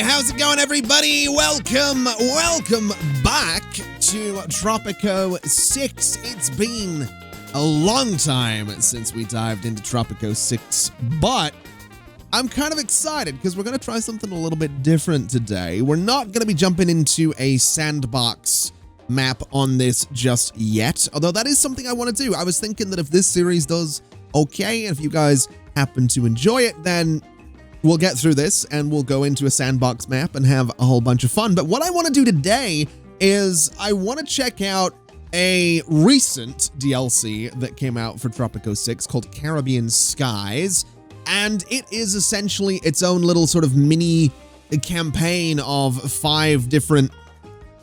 how's it going, everybody? Welcome back to Tropico 6. It's been a long time since we dived into Tropico 6, but I'm kind of excited because we're going to try something a little bit different today. We're not going to be jumping into a sandbox map on this just yet, although that is something I want to do. I was thinking that if this series does okay, and if you guys happen to enjoy it, then we'll get through this and we'll go into a sandbox map and have a whole bunch of fun. But what I want to do today is I want to check out a recent DLC that came out for Tropico 6 called Caribbean Skies. And it is essentially its own little sort of mini campaign of 5 different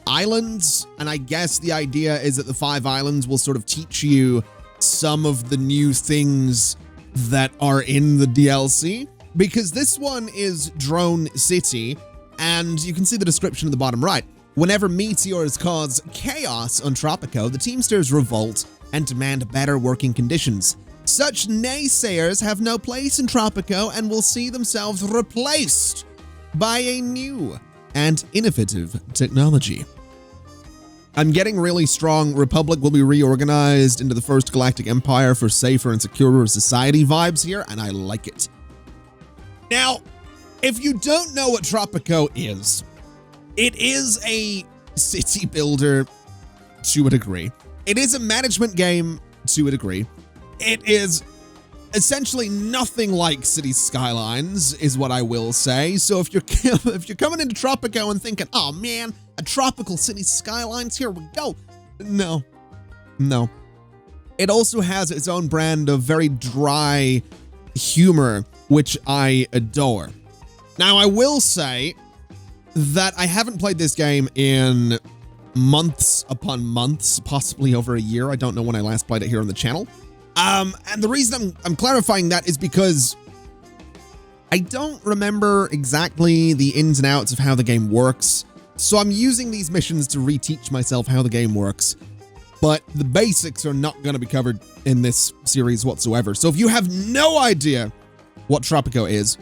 islands. And I guess the idea is that the 5 islands will sort of teach you some of the new things that are in the DLC. Because this one is Drone City, and you can see the description at the bottom right. Whenever meteors cause chaos on Tropico, the Teamsters revolt and demand better working conditions. Such naysayers have no place in Tropico and will see themselves replaced by a new and innovative technology. I'm getting really strong Republic will be reorganized into the first galactic empire for safer and securer society vibes here, and I like it. Now, if you don't know what Tropico is, it is a city builder to a degree. It is a management game to a degree. It is essentially nothing like City Skylines, is what I will say. So if you're coming into Tropico and thinking, oh man, a tropical City Skylines, here we go. No. It also has its own brand of very dry humor, which I adore. Now, I will say that I haven't played this game in months upon months, possibly over a year. I don't know when I last played it here on the channel. And the reason I'm clarifying that is because I don't remember exactly the ins and outs of how the game works. So I'm using these missions to reteach myself how the game works. But the basics are not going to be covered in this series whatsoever. So if you have no idea what Tropico is,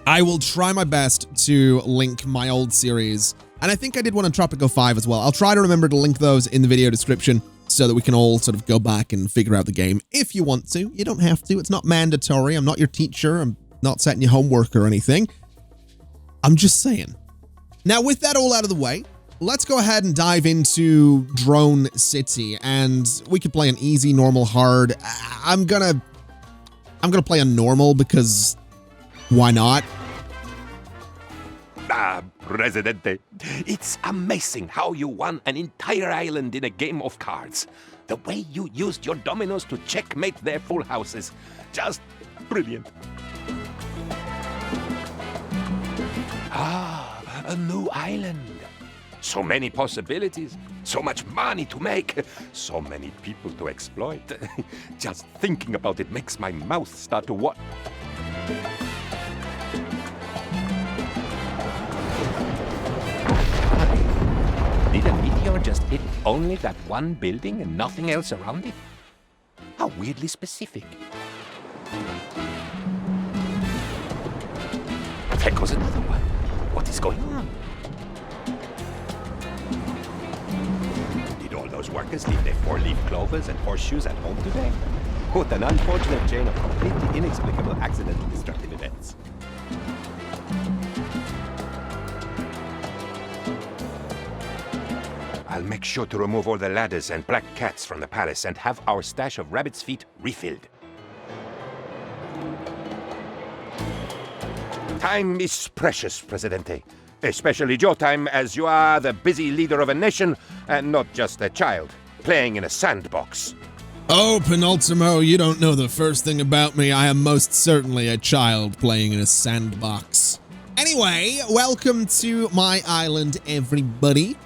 I will try my best to link my old series. And I think I did one on Tropico 5 as well. I'll try to remember to link those in the video description so that we can all sort of go back and figure out the game if you want to. You don't have to. It's not mandatory. I'm not your teacher. I'm not setting you homework or anything. I'm just saying. Now, with that all out of the way, let's go ahead and dive into Drone City, and we could play an easy, normal, hard. I'm gonna play a normal because why not? Presidente, it's amazing how you won an entire island in a game of cards. The way you used your dominoes to checkmate their full houses. Just brilliant. A new island. So many possibilities, so much money to make, so many people to exploit. Just thinking about it makes my mouth start to water. Did a meteor just hit only that one building and nothing else around it? How weirdly specific. There goes another one. What is going on? Did all those workers leave their 4-leaf clovers and horseshoes at home today? What an unfortunate chain of completely inexplicable accidental destructive events. I'll make sure to remove all the ladders and black cats from the palace and have our stash of rabbit's feet refilled. Time is precious, Presidente. Especially your time, as you are the busy leader of a nation and not just a child playing in a sandbox. Oh, Penultimo, you don't know the first thing about me. I am most certainly a child playing in a sandbox. Anyway, welcome to my island, everybody.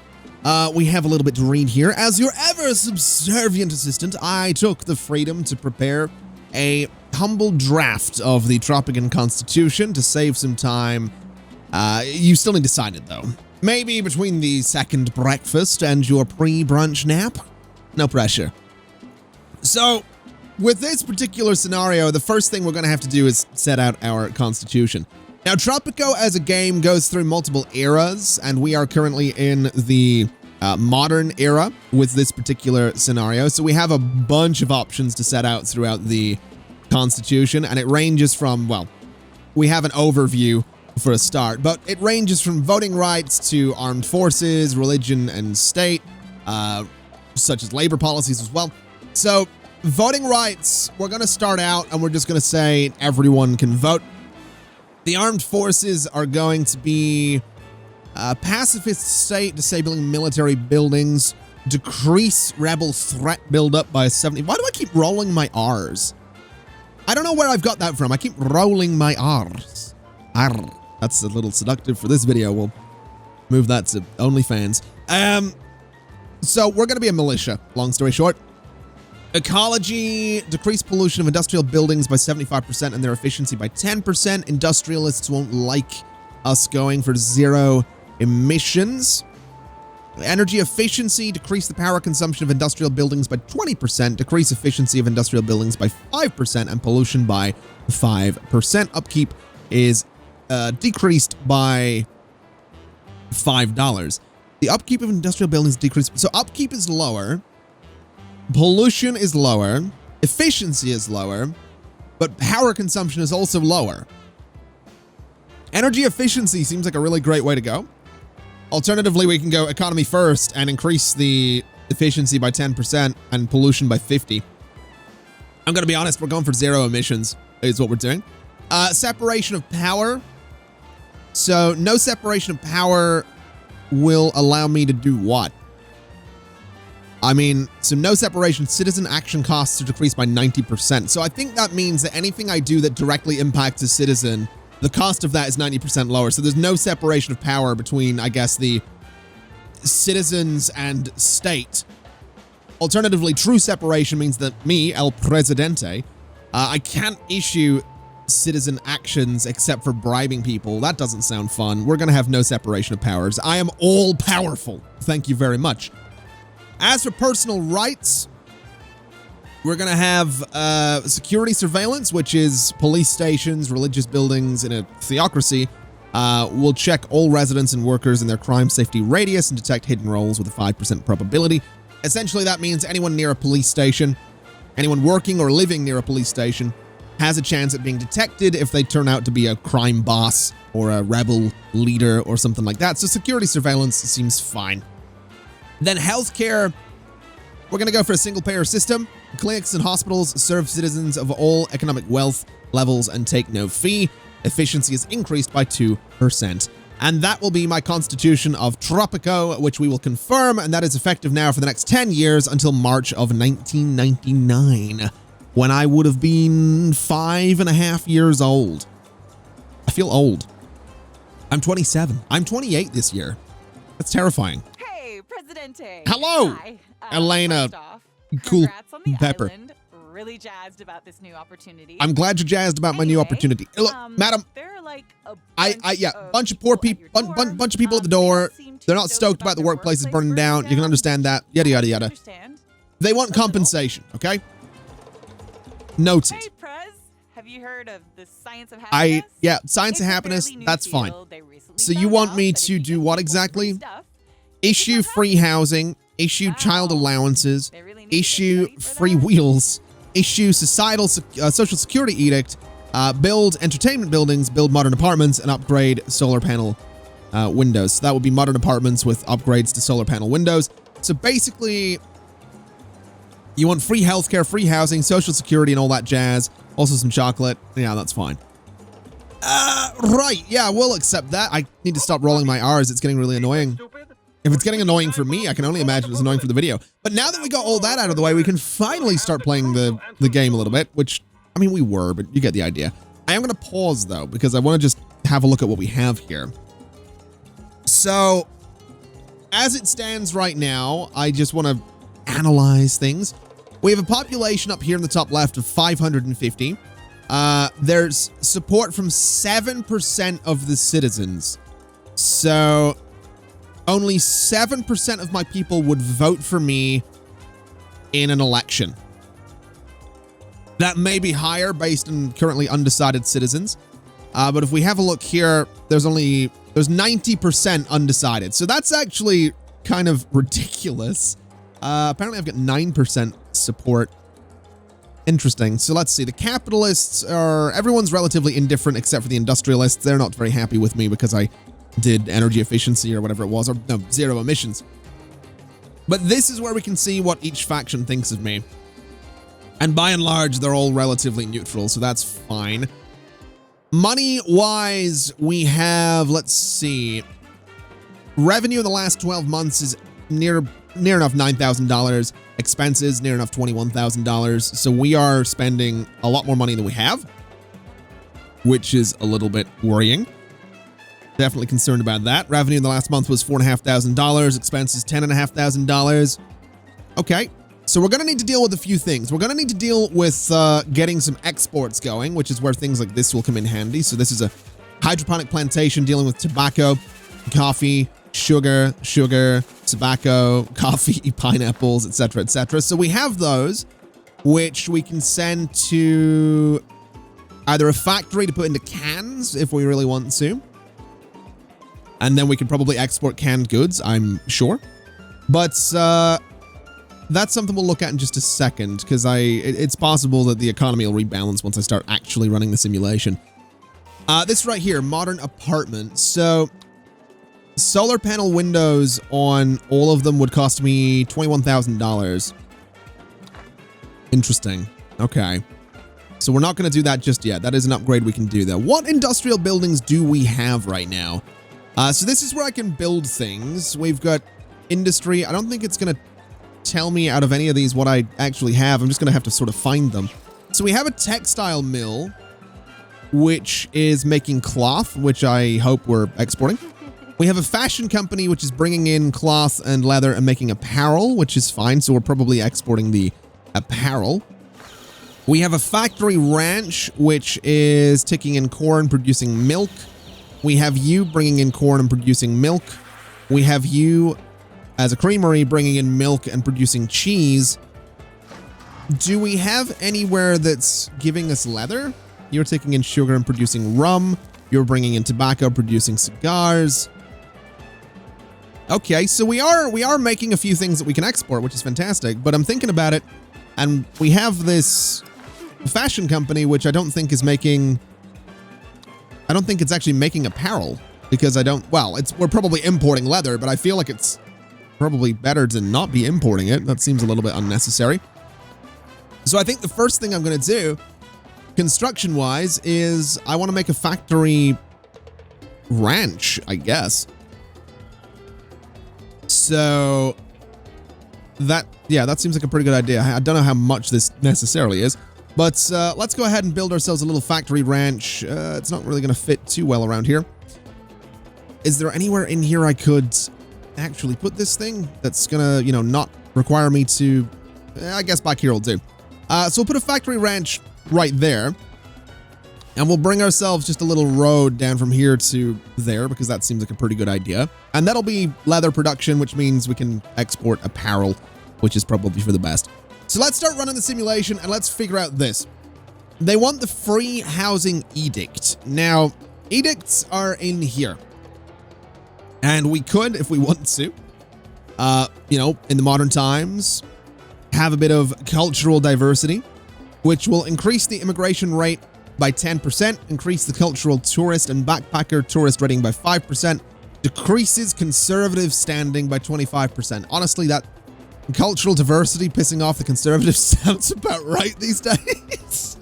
We have a little bit to read here. As your ever subservient assistant, I took the freedom to prepare a humble draft of the Tropican Constitution to save some time. You still need to sign it, though. Maybe between the second breakfast and your pre-brunch nap? No pressure. So, with this particular scenario, the first thing we're going to have to do is set out our Constitution. Now, Tropico as a game goes through multiple eras, and we are currently in the modern era with this particular scenario. So we have a bunch of options to set out throughout the Constitution, and it ranges from, well, we have an overview for a start, but it ranges from voting rights to armed forces, religion, and state, such as labor policies as well. So voting rights, we're going to start out and we're just going to say everyone can vote. The armed forces are going to be pacifist state, disabling military buildings, decrease rebel threat buildup by 70. Why do I keep rolling my R's? I don't know where I've got that from. I keep rolling my R's. Arr. That's a little seductive for this video. We'll move that to OnlyFans. So we're going to be a militia, long story short. Ecology, decrease pollution of industrial buildings by 75% and their efficiency by 10%. Industrialists won't like us going for zero emissions. Energy efficiency, decrease the power consumption of industrial buildings by 20%, decrease efficiency of industrial buildings by 5%, and pollution by 5%. Upkeep is decreased by $5. The upkeep of industrial buildings decreased. So upkeep is lower. Pollution is lower, efficiency is lower, but power consumption is also lower. Energy efficiency seems like a really great way to go. Alternatively, we can go economy first and increase the efficiency by 10% and pollution by 50. I'm going to be honest, we're going for zero emissions is what we're doing. Separation of power. So no separation of power will allow me to do what? I mean, so no separation, citizen action costs are decreased by 90%. So I think that means that anything I do that directly impacts a citizen, the cost of that is 90% lower. So there's no separation of power between, I guess, the citizens and state. Alternatively, true separation means that me, El Presidente, I can't issue citizen actions except for bribing people. That doesn't sound fun. We're going to have no separation of powers. I am all powerful. Thank you very much. As for personal rights, we're going to have security surveillance, which is police stations, religious buildings in a theocracy. We'll check all residents and workers in their crime safety radius and detect hidden roles with a 5% probability. Essentially, that means anyone near a police station, anyone working or living near a police station, has a chance at being detected if they turn out to be a crime boss or a rebel leader or something like that. So security surveillance seems fine. Then healthcare, we're going to go for a single-payer system. Clinics and hospitals serve citizens of all economic wealth levels and take no fee. Efficiency is increased by 2%. And that will be my constitution of Tropico, which we will confirm, and that is effective now for the next 10 years until March of 1999, when I would have been 5.5 years old. I feel old. I'm 27. I'm 28 this year. That's terrifying. Presidente. Hello, Hi. Elena. Off, Cool on the Pepper. Island. Really jazzed about this new opportunity. I'm glad you're jazzed about my new opportunity. Look, madam, there are like a bunch of poor people, bunch of people at the door. They're not stoked about the workplace is burning down. You can understand that. Yada yada yada. They want compensation. Okay. Noted. Hey, Prez, have you heard of the science of happiness? Yeah, science of happiness. That's fine. So you want me to do what exactly? Issue free housing, issue child allowances, issue free wheels, issue societal social security edict, build entertainment buildings, build modern apartments, and upgrade solar panel windows. So that would be modern apartments with upgrades to solar panel windows. So basically, you want free healthcare, free housing, social security, and all that jazz. Also some chocolate. Yeah, that's fine. Right. Yeah, we'll accept that. I need to stop rolling my R's. It's getting really annoying. If it's getting annoying for me, I can only imagine it's annoying for the video. But now that we got all that out of the way, we can finally start playing the game a little bit, which, I mean, we were, but you get the idea. I am going to pause, though, because I want to just have a look at what we have here. So, as it stands right now, I just want to analyze things. We have a population up here in the top left of 550. There's support from 7% of the citizens. So only 7% of my people would vote for me in an election. That may be higher based on currently undecided citizens. But if we have a look here, there's 90% undecided. So that's actually kind of ridiculous. Apparently I've got 9% support. Interesting. So let's see. The capitalists everyone's relatively indifferent except for the industrialists. They're not very happy with me because I did energy efficiency or whatever it was, or no, zero emissions. But this is where we can see what each faction thinks of me. And by and large, they're all relatively neutral, so that's fine. Money-wise, we have, let's see, revenue in the last 12 months is near enough $9,000. Expenses, near enough $21,000. So we are spending a lot more money than we have, which is a little bit worrying. Definitely concerned about that. Revenue in the last month was $4,500. Expenses, $10,500. Okay. So we're going to need to deal with a few things. We're going to need to deal with getting some exports going, which is where things like this will come in handy. So this is a hydroponic plantation dealing with tobacco, coffee, sugar, tobacco, coffee, pineapples, etc., etc. So we have those, which we can send to either a factory to put into cans if we really want to. And then we can probably export canned goods, I'm sure. But that's something we'll look at in just a second, because it's possible that the economy will rebalance once I start actually running the simulation. This right here, modern apartment. So solar panel windows on all of them would cost me $21,000. Interesting. Okay. So we're not going to do that just yet. That is an upgrade we can do though. What industrial buildings do we have right now? So this is where I can build things. We've got industry. I don't think it's going to tell me out of any of these what I actually have. I'm just going to have to sort of find them. So we have a textile mill, which is making cloth, which I hope we're exporting. We have a fashion company, which is bringing in cloth and leather and making apparel, which is fine. So we're probably exporting the apparel. We have a factory ranch, which is taking in corn, producing milk. We have you bringing in corn and producing milk. We have you as a creamery bringing in milk and producing cheese. Do we have anywhere that's giving us leather? You're taking in sugar and producing rum. You're bringing in tobacco, producing cigars. Okay, so we are making a few things that we can export, which is fantastic. But I'm thinking about it, and we have this fashion company, which I don't think is making. I don't think it's actually making apparel because we're probably importing leather, but I feel like it's probably better to not be importing it. That seems a little bit unnecessary. So I think the first thing I'm going to do, construction-wise, is I want to make a factory ranch, I guess. So that seems like a pretty good idea. I don't know how much this necessarily is, but let's go ahead and build ourselves a little factory ranch. It's not really going to fit too well around here. Is there anywhere in here I could actually put this thing that's gonna, not require me to, I guess back here will do. So we'll put a factory ranch right there, and we'll bring ourselves just a little road down from here to there, because that seems like a pretty good idea. And that'll be leather production, which means we can export apparel, which is probably for the best. So let's start running the simulation and let's figure out this. They want the free housing edict. Now, edicts are in here. And we could, if we want to, in the modern times, have a bit of cultural diversity, which will increase the immigration rate by 10%, increase the cultural tourist and backpacker tourist rating by 5%, decreases conservative standing by 25%. Honestly, that cultural diversity pissing off the conservatives sounds about right these days.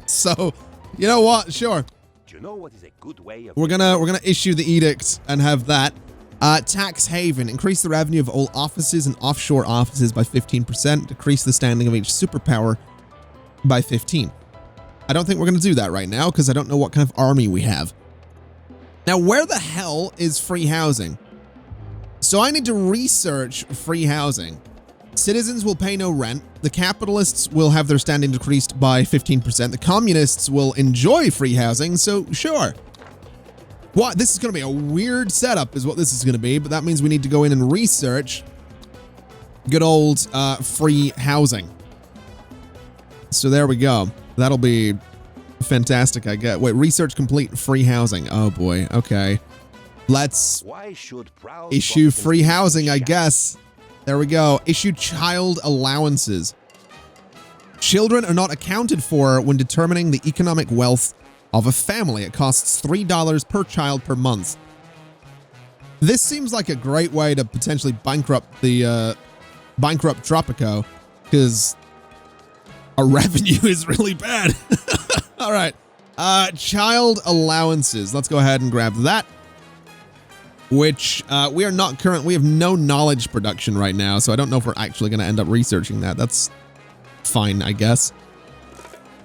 So, you know what? Sure. You know what is a good way of We're gonna issue the edict and have that. Tax haven. Increase the revenue of all offices and offshore offices by 15%. Decrease the standing of each superpower by 15. I don't think we're gonna do that right now because I don't know what kind of army we have. Now, where the hell is free housing? So I need to research free housing. Citizens will pay no rent. The capitalists will have their standing decreased by 15%. The communists will enjoy free housing, so sure. What? This is going to be a weird setup is what this is going to be, but that means we need to go in and research good old free housing. So there we go. That'll be Fantastic, I get. Wait, research complete, free housing. Oh boy, okay. Let's Why should proud issue Tropicans free be housing, I shy? guess. There we go. Issue child allowances. Children are not accounted for when determining the economic wealth of a family. It costs $3 per child per month. This seems like a great way to potentially bankrupt Tropico, because our revenue is really bad. All right. Child allowances. Let's go ahead and grab that. Which we are not we have no knowledge production right now, so I don't know if we're actually going to end up researching that. That's fine, I guess.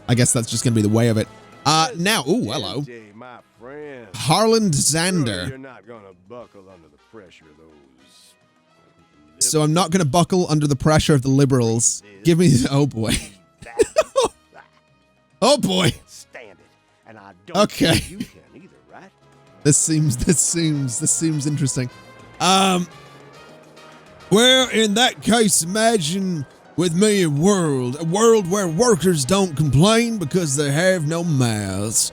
I guess that's just going to be the way of it. Now, ooh, hello. My friend. Harlan Surely Zander. You're not gonna buckle under the pressure of those. So I'm not going to buckle under the pressure of the liberals. Give me, oh boy. Oh boy. Stand it, and I don't Okay. think you can either, right? This seems interesting. Well, in that case, imagine with me a world where workers don't complain because they have no mouths,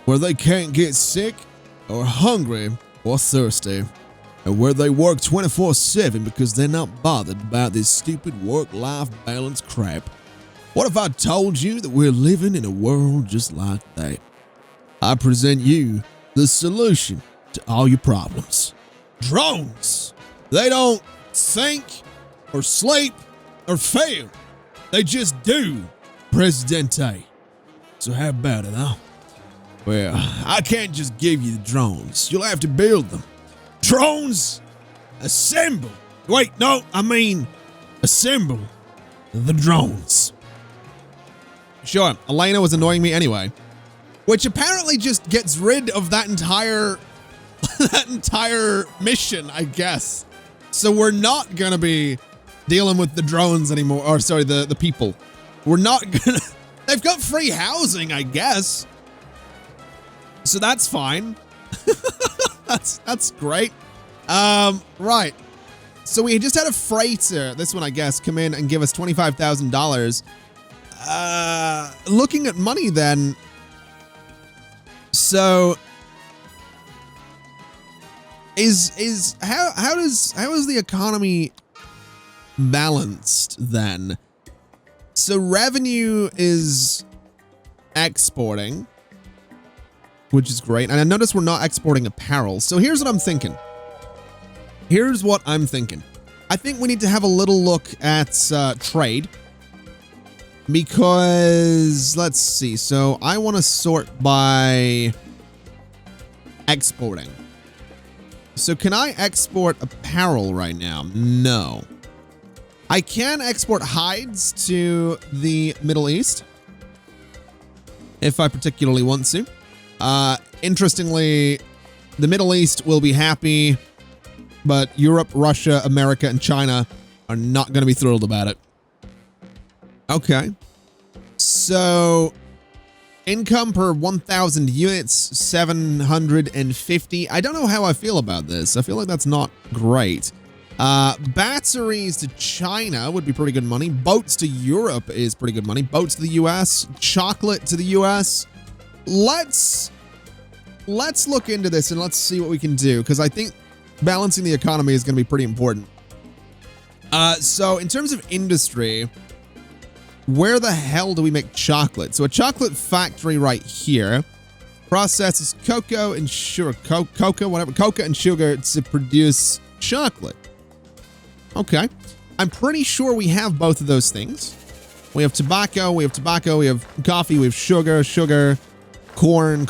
where they can't get sick or hungry or thirsty, and where they work 24/7 because they're not bothered about this stupid work-life balance crap. What if I told you that we're living in a world just like that? I present you the solution to all your problems. Drones. They don't think or sleep or fail. They just do, Presidente. So how about it, huh? Well, I can't just give you the drones. You'll have to build them. Drones, assemble. Wait, no, I mean assemble the drones. Sure, Elena was annoying me anyway. Which apparently just gets rid of that entire mission, I guess. So we're not gonna be dealing with the drones anymore, or sorry, the people. We're not gonna, they've got free housing, I guess. So that's fine. That's great. Right. So we just had a freighter, this one I guess, come in and give us $25,000. Looking at money then, so how is the economy balanced then? So revenue is exporting, which is great. And I notice we're not exporting apparel. So here's what I'm thinking. I think we need to have a little look at trade. Because, let's see. So I want to sort by exporting. So can I export apparel right now? No. I can export hides to the Middle East if I particularly want to. Interestingly, the Middle East will be happy, but Europe, Russia, America, and China are not going to be thrilled about it. Okay. So income per 1,000 units, 750. I don't know how I feel about this. I feel like that's not great. Batteries to China would be pretty good money. Boats to Europe is pretty good money. Boats to the US, chocolate to the US. Let's look into this and let's see what we can do, because I think balancing the economy is going to be pretty important. So in terms of industry, where the hell do we make chocolate? So a chocolate factory right here processes cocoa and sugar, cocoa and sugar to produce chocolate. Okay. I'm pretty sure we have both of those things. We have tobacco, we have coffee, we have sugar, corn,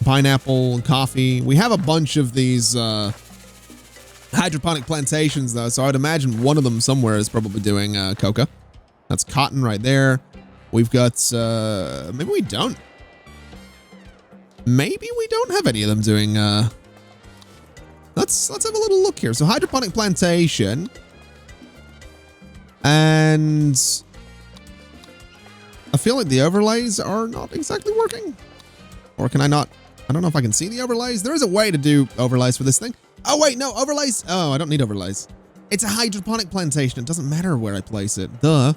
pineapple, coffee. We have a bunch of these hydroponic plantations though, so I would imagine one of them somewhere is probably doing cocoa. That's cotton right there. We've got, maybe we don't. Maybe we don't have any of them doing, let's have a little look here. So hydroponic plantation. And I feel like the overlays are not exactly working. Or can I not? I don't know if I can see the overlays. There is a way to do overlays for this thing. Oh, wait, no, overlays. Oh, I don't need overlays. It's a hydroponic plantation. It doesn't matter where I place it. Duh.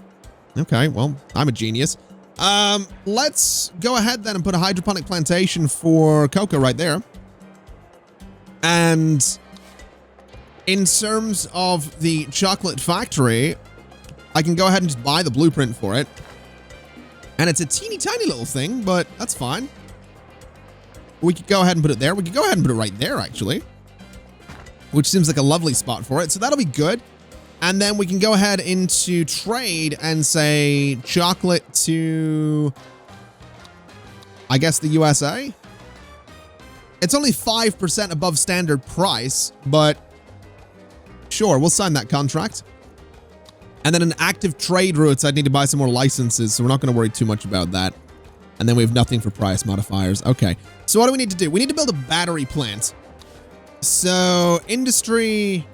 Okay, well, I'm a genius. Let's go ahead then and put a hydroponic plantation for cocoa right there. And in terms of the chocolate factory, I can go ahead and just buy the blueprint for it. And it's a teeny tiny little thing, but that's fine. We could go ahead and put it there. We could go ahead and put it right there, actually, which seems like a lovely spot for it. So that'll be good. And then we can go ahead into trade and say chocolate to, I guess, the USA. It's only 5% above standard price, but sure, we'll sign that contract. And then an active trade routes, I'd need to buy some more licenses, so we're not going to worry too much about that. And then we have nothing for price modifiers. Okay, so what do we need to do? We need to build a battery plant. So industry,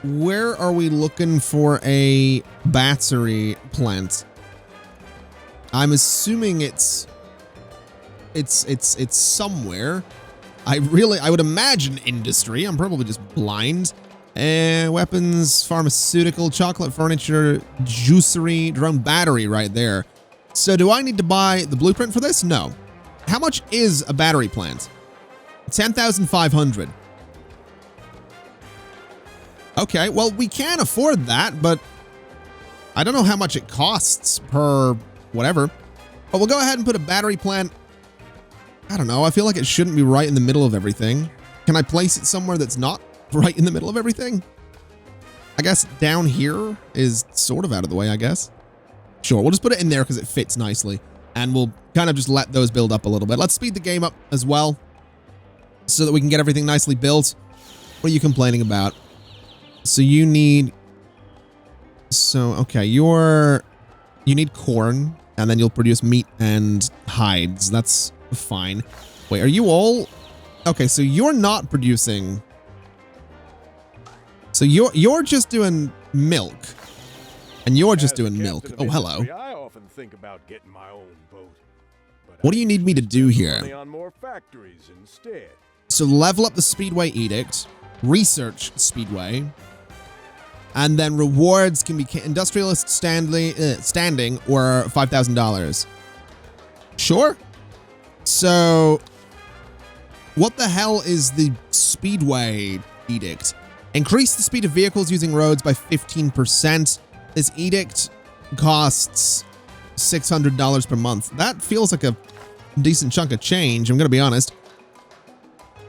where are we looking for a battery plant? I'm assuming it's somewhere. I would imagine industry. I'm probably just blind. Weapons, pharmaceutical, chocolate, furniture, juicery, drone battery right there. So do I need to buy the blueprint for this? No. How much is a battery plant? 10,500. Okay, well, we can afford that, but I don't know how much it costs per whatever. But we'll go ahead and put a battery plant. I don't know. I feel like it shouldn't be right in the middle of everything. Can I place it somewhere that's not right in the middle of everything? I guess down here is sort of out of the way, I guess. Sure, we'll just put it in there because it fits nicely. And we'll kind of just let those build up a little bit. Let's speed the game up as well so that we can get everything nicely built. What are you complaining about? So you need... So, okay, you need corn, and then you'll produce meat and hides. That's fine. Wait, are you all... Okay, so you're not producing... So you're just doing milk. And you're just doing milk. Oh, hello. I often think about getting my own boat. What do you need me to do here? On more factories instead. So level up the Speedway Edict, research Speedway, and then rewards can be industrialist standing or $5,000. Sure. So what the hell is the Speedway Edict? Increase the speed of vehicles using roads by 15%. This edict costs $600 per month. That feels like a decent chunk of change, I'm going to be honest.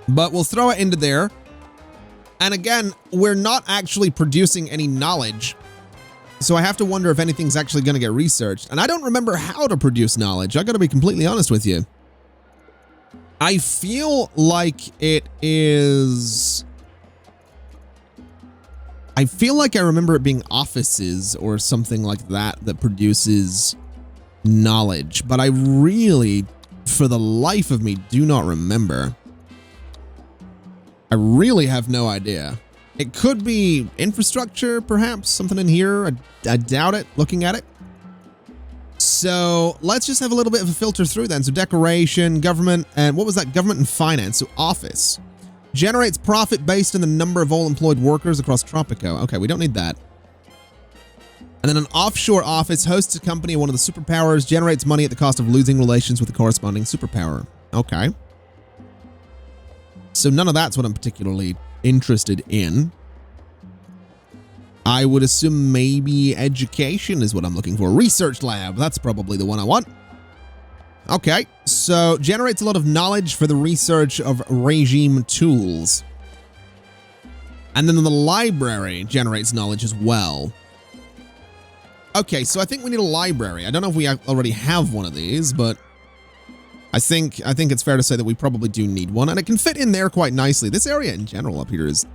But we'll throw it into there. And again, we're not actually producing any knowledge. So I have to wonder if anything's actually going to get researched. And I don't remember how to produce knowledge. I got to be completely honest with you. I feel like it is... I feel like I remember it being offices or something like that that produces knowledge. But I really, for the life of me, do not remember. I really have no idea. It could be infrastructure, perhaps, something in here. I doubt it, looking at it. So let's just have a little bit of a filter through then. So decoration, government, and what was that? Government and finance, so office. Generates profit based on the number of all employed workers across Tropico. Okay, we don't need that. And then an offshore office hosts a company, one of the superpowers, generates money at the cost of losing relations with the corresponding superpower. Okay. So none of that's what I'm particularly interested in. I would assume maybe education is what I'm looking for. Research lab, that's probably the one I want. Okay, so generates a lot of knowledge for the research of regime tools. And then the library generates knowledge as well. Okay, so I think we need a library. I don't know if we already have one of these, but I think it's fair to say that we probably do need one, and it can fit in there quite nicely. This area in general up here is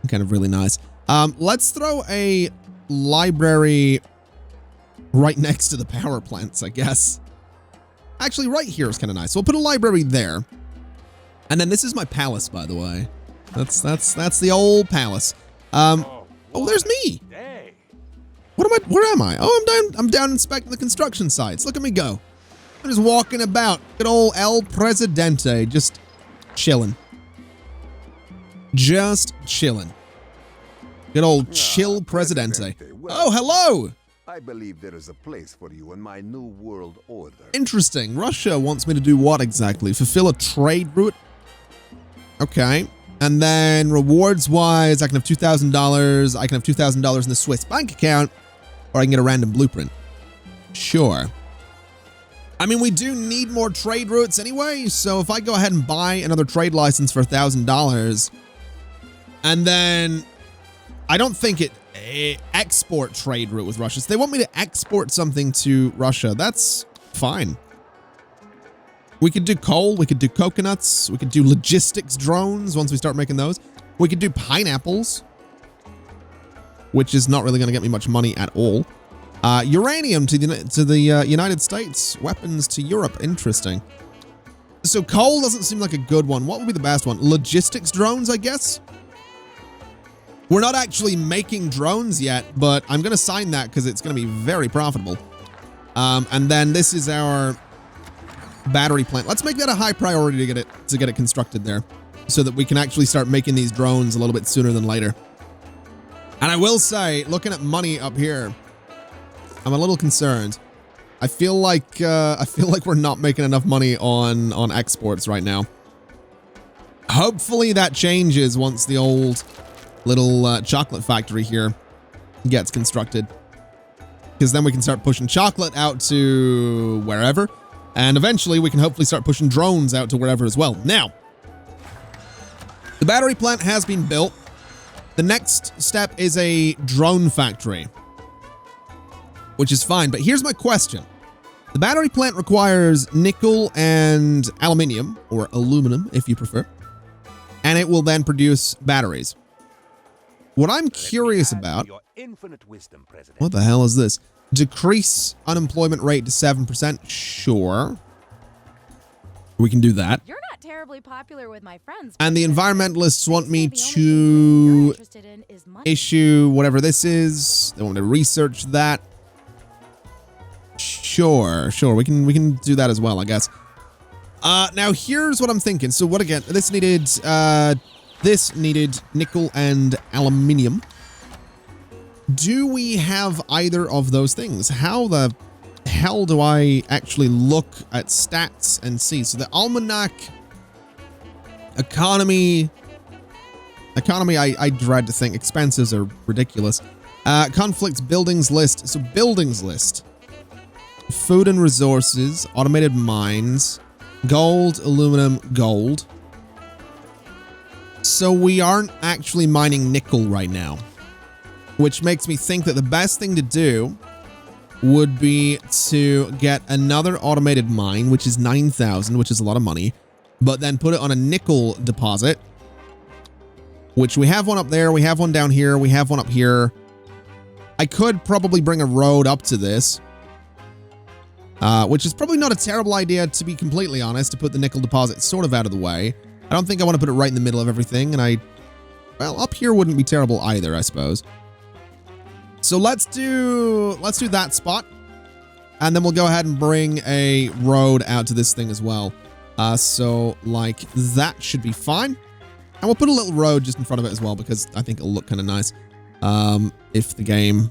kind of really nice. Let's throw a library right next to the power plants, I guess. Actually, right here is kind of nice. So we'll put a library there. And then this is my palace, by the way. That's the old palace. Oh, there's me. Where am I? Oh, I'm down inspecting the construction sites. Look at me go. I'm just walking about. Good old El Presidente, just chilling. Just chilling. Good old chill Presidente. Well, oh, hello. I believe there is a place for you in my new world order. Interesting. Russia wants me to do what exactly? Fulfill a trade route? Okay. And then rewards-wise, I can have $2,000. I can have $2,000 in the Swiss bank account, or I can get a random blueprint. Sure. I mean, we do need more trade routes anyway, so if I go ahead and buy another trade license for $1,000, and then I don't think export trade route with Russia. So they want me to export something to Russia. That's fine. We could do coal. We could do coconuts. We could do logistics drones once we start making those. We could do pineapples, which is not really going to get me much money at all. Uranium to the United States. Weapons to Europe. Interesting. So coal doesn't seem like a good one. What would be the best one? Logistics drones, I guess. We're not actually making drones yet, but I'm going to sign that because it's going to be very profitable. And then this is our battery plant. Let's make that a high priority to get it constructed there so that we can actually start making these drones a little bit sooner than later. And I will say, looking at money up here, I'm a little concerned. I feel like we're not making enough money on exports right now. Hopefully that changes once the old little chocolate factory here gets constructed, because then we can start pushing chocolate out to wherever, and eventually we can hopefully start pushing drones out to wherever as well. Now, the battery plant has been built. The next step is a drone factory, which is fine, but here's my question. The battery plant requires nickel and aluminium, or aluminum if you prefer, and it will then produce batteries. What I'm curious about, what the hell is this? Decrease unemployment rate to 7%. Sure. We can do that. You're not terribly popular with my friends. And the environmentalists want me to issue whatever this is. They want me to research that. Sure. We can do that as well, I guess. Now here's what I'm thinking. So what again? This needed nickel and aluminium. Do we have either of those things? How the hell do I actually look at stats and see? So the almanac, economy, I dread to think. Expenses are ridiculous. Conflicts, buildings list. So buildings list. Food and resources, automated mines, gold, aluminum, gold. So we aren't actually mining nickel right now, which makes me think that the best thing to do would be to get another automated mine, which is 9,000, which is a lot of money, but then put it on a nickel deposit, which we have one up there, we have one down here, we have one up here. I could probably bring a road up to this, which is probably not a terrible idea, to be completely honest, to put the nickel deposit sort of out of the way. I don't think I want to put it right in the middle of everything, and well, up here wouldn't be terrible either, I suppose. So let's do that spot, and then we'll go ahead and bring a road out to this thing as well. So like that should be fine. And we'll put a little road just in front of it as well, because I think it'll look kind of nice. If the game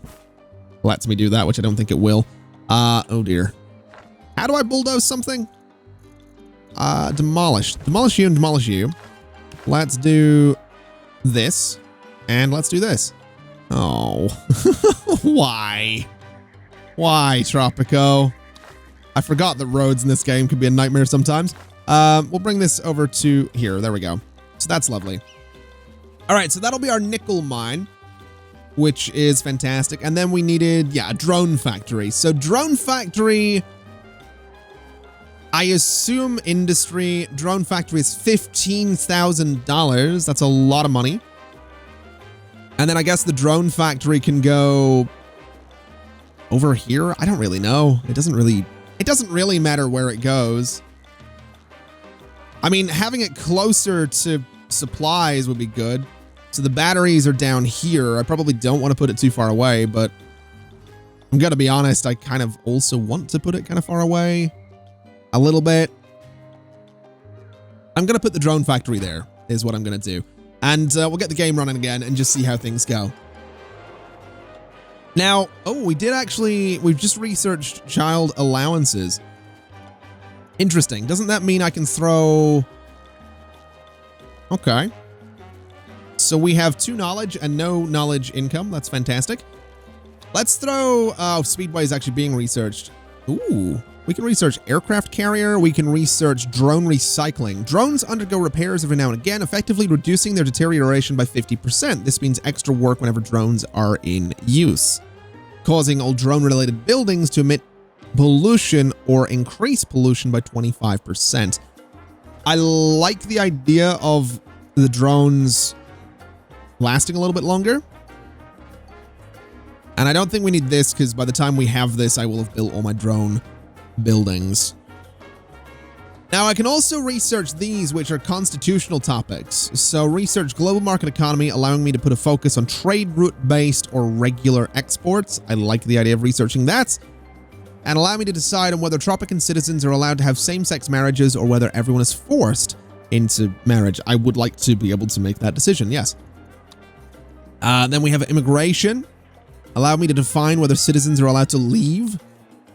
lets me do that, which I don't think it will. Oh dear. How do I bulldoze something? Demolish. Demolish you and demolish you. Let's do this. And let's do this. Oh. Why? Why, Tropico? I forgot that roads in this game could be a nightmare sometimes. We'll bring this over to here. There we go. So that's lovely. All right, so that'll be our nickel mine, which is fantastic. And then we needed, yeah, a drone factory. So drone factory, I assume industry. Drone factory is $15,000. That's a lot of money. And then I guess the drone factory can go over here. I don't really know. It doesn't really matter where it goes. I mean, having it closer to supplies would be good. So the batteries are down here. I probably don't want to put it too far away, but I'm going to be honest, I kind of also want to put it kind of far away a little bit. I'm going to put the drone factory there is what I'm going to do. And we'll get the game running again and just see how things go. Now, oh, we've just researched child allowances. Interesting. Doesn't that mean I can throw... Okay. So we have 2 knowledge and no knowledge income. That's fantastic. Let's throw... Oh, Speedway is actually being researched. Ooh. We can research aircraft carrier. We can research drone recycling. Drones undergo repairs every now and again, effectively reducing their deterioration by 50%. This means extra work whenever drones are in use, causing all drone-related buildings to emit pollution or increase pollution by 25%. I like the idea of the drones lasting a little bit longer. And I don't think we need this because by the time we have this, I will have built all my drone buildings. Now, I can also research these, which are constitutional topics. So research global market economy, allowing me to put a focus on trade route-based or regular exports. I like the idea of researching that. And allow me to decide on whether Tropican citizens are allowed to have same-sex marriages or whether everyone is forced into marriage. I would like to be able to make that decision, yes. Then we have immigration. Allow me to define whether citizens are allowed to leave.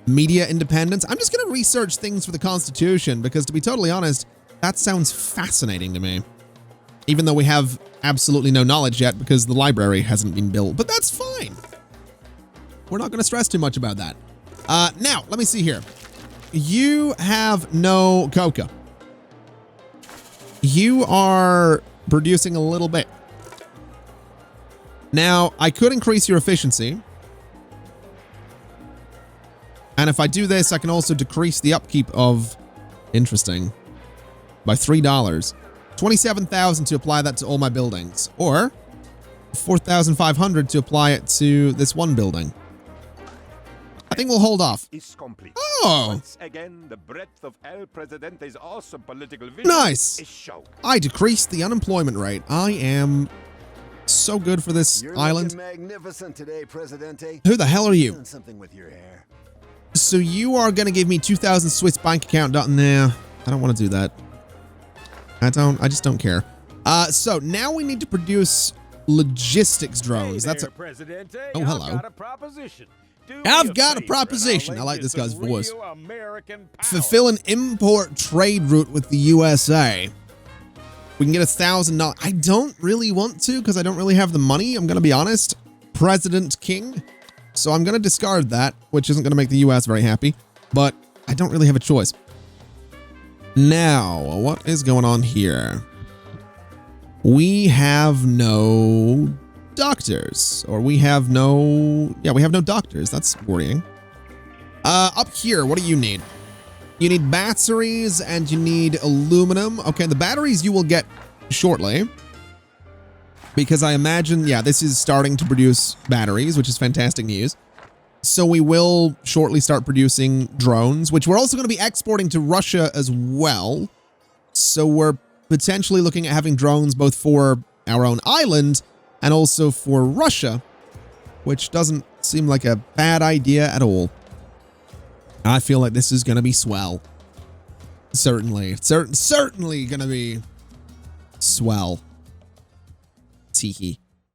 Media independence. I'm just going to research things for the Constitution because, to be totally honest, that sounds fascinating to me. Even though we have absolutely no knowledge yet because the library hasn't been built. But that's fine. We're not going to stress too much about that. Now, let me see here. You have no cocoa. You are producing a little bit. Now, I could increase your efficiency. And if I do this, I can also decrease the upkeep of... Interesting. By $3. 27,000 to apply that to all my buildings. Or 4,500 to apply it to this one building. I think we'll hold off. Is complete. Oh! Once again, the breadth of El Presidente's awesome political vision Nice! is shown. I decreased the unemployment rate. I am so good for this You're island. looking magnificent today, Presidente. Who the hell are you? Doing something with your hair. So you are going to give me 2,000 Swiss bank account. Nah, I don't want to do that. I just don't care. So now we need to produce logistics drones. Hey That's there, Presidente. Oh, hello. I've got a proposition. Do I've me got a favor, proposition. and I'll I like lend this you guy's some voice. real American power. fulfill an import trade route with the USA. We can get $1,000. I don't really want to because I don't really have the money. I'm going to be honest. President King. So I'm going to discard that, which isn't going to make the US very happy. But I don't really have a choice. Now, what is going on here? We have no doctors. Or we have no... Yeah, we have no doctors. That's worrying. Up here, what do you need? You need batteries and you need aluminum. Okay, the batteries you will get shortly. Because I imagine, yeah, this is starting to produce batteries, which is fantastic news. So we will shortly start producing drones, which we're also going to be exporting to Russia as well. So we're potentially looking at having drones both for our own island and also for Russia, which doesn't seem like a bad idea at all. I feel like this is going to be swell. Certainly. Certainly going to be swell. Teehee.